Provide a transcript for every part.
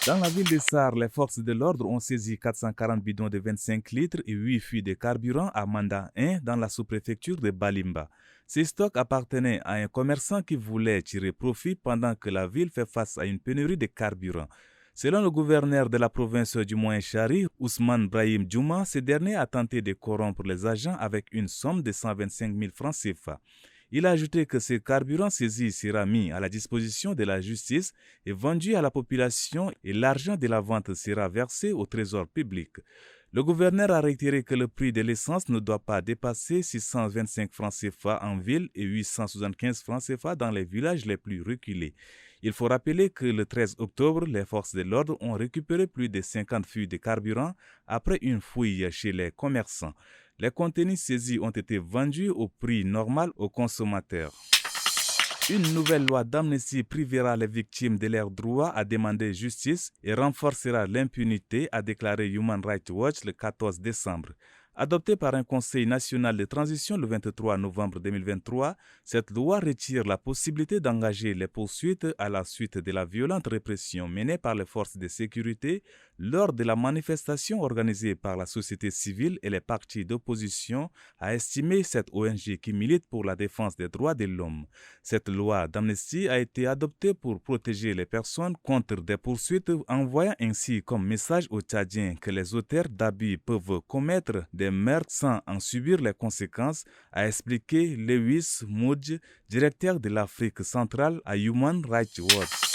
Dans la ville de Sarre, les forces de l'ordre ont saisi 440 bidons de 25 litres et 8 fûts de carburant à Manda 1 dans la sous-préfecture de Balimba. Ces stocks appartenaient à un commerçant qui voulait tirer profit pendant que la ville fait face à une pénurie de carburant. Selon le gouverneur de la province du Moyen-Chari, Ousmane Brahim Djouma, ce dernier a tenté de corrompre les agents avec une somme de 125 000 francs CFA. Il a ajouté que ce carburant saisi sera mis à la disposition de la justice et vendu à la population et l'argent de la vente sera versé au trésor public. Le gouverneur a réitéré que le prix de l'essence ne doit pas dépasser 625 francs CFA en ville et 875 francs CFA dans les villages les plus reculés. Il faut rappeler que le 13 octobre, les forces de l'ordre ont récupéré plus de 50 fûts de carburant après une fouille chez les commerçants. Les contenus saisis ont été vendus au prix normal aux consommateurs. Une nouvelle loi d'amnistie privera les victimes de leurs droits à demander justice et renforcera l'impunité, a déclaré Human Rights Watch le 14 décembre. Adoptée par un Conseil national de transition le 23 novembre 2023, cette loi retire la possibilité d'engager les poursuites à la suite de la violente répression menée par les forces de sécurité lors de la manifestation organisée par la société civile et les partis d'opposition, a estimé cette ONG qui milite pour la défense des droits de l'homme. Cette loi d'amnistie a été adoptée pour protéger les personnes contre des poursuites, envoyant ainsi comme message aux Tchadiens que les auteurs d'abus peuvent commettre des meurtres sans en subir les conséquences, a expliqué Lewis Mudge, directeur de l'Afrique centrale à Human Rights Watch.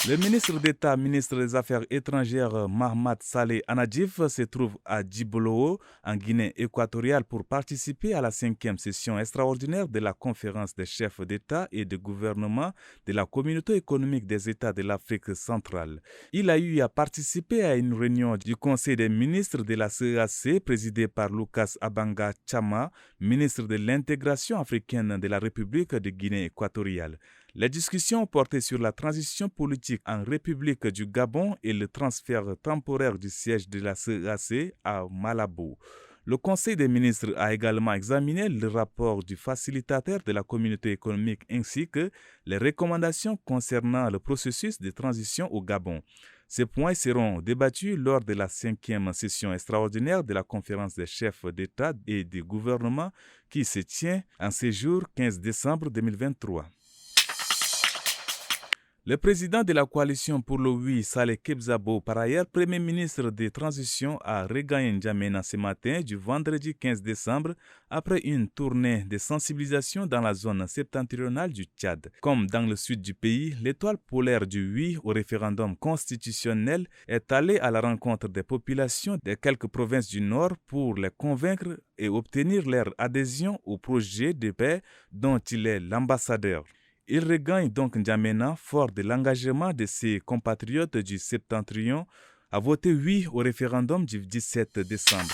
Le ministre d'État, ministre des Affaires étrangères Mahmat Saleh Anadjif se trouve à Djibolo, en Guinée équatoriale, pour participer à la 5e session extraordinaire de la conférence des chefs d'État et de gouvernement de la Communauté économique des États de l'Afrique centrale. Il a eu à participer à une réunion du Conseil des ministres de la CEAC présidée par Lucas Abanga Chama, ministre de l'intégration africaine de la République de Guinée équatoriale. Les discussions portaient sur la transition politique en République du Gabon et le transfert temporaire du siège de la CEAC à Malabo. Le Conseil des ministres a également examiné le rapport du facilitateur de la communauté économique ainsi que les recommandations concernant le processus de transition au Gabon. Ces points seront débattus lors de la 5e session extraordinaire de la conférence des chefs d'État et de gouvernement qui se tient en ce jour 15 décembre 2023. Le président de la coalition pour le oui, Saleh Kebzabo, par ailleurs premier ministre de transition, a regagné N'Djamena ce matin du vendredi 15 décembre après une tournée de sensibilisation dans la zone septentrionale du Tchad. Comme dans le sud du pays, l'étoile polaire du oui au référendum constitutionnel est allée à la rencontre des populations de quelques provinces du nord pour les convaincre et obtenir leur adhésion au projet de paix dont il est l'ambassadeur. Il regagne donc N'Djamena, fort de l'engagement de ses compatriotes du septentrion, à voter oui au référendum du 17 décembre.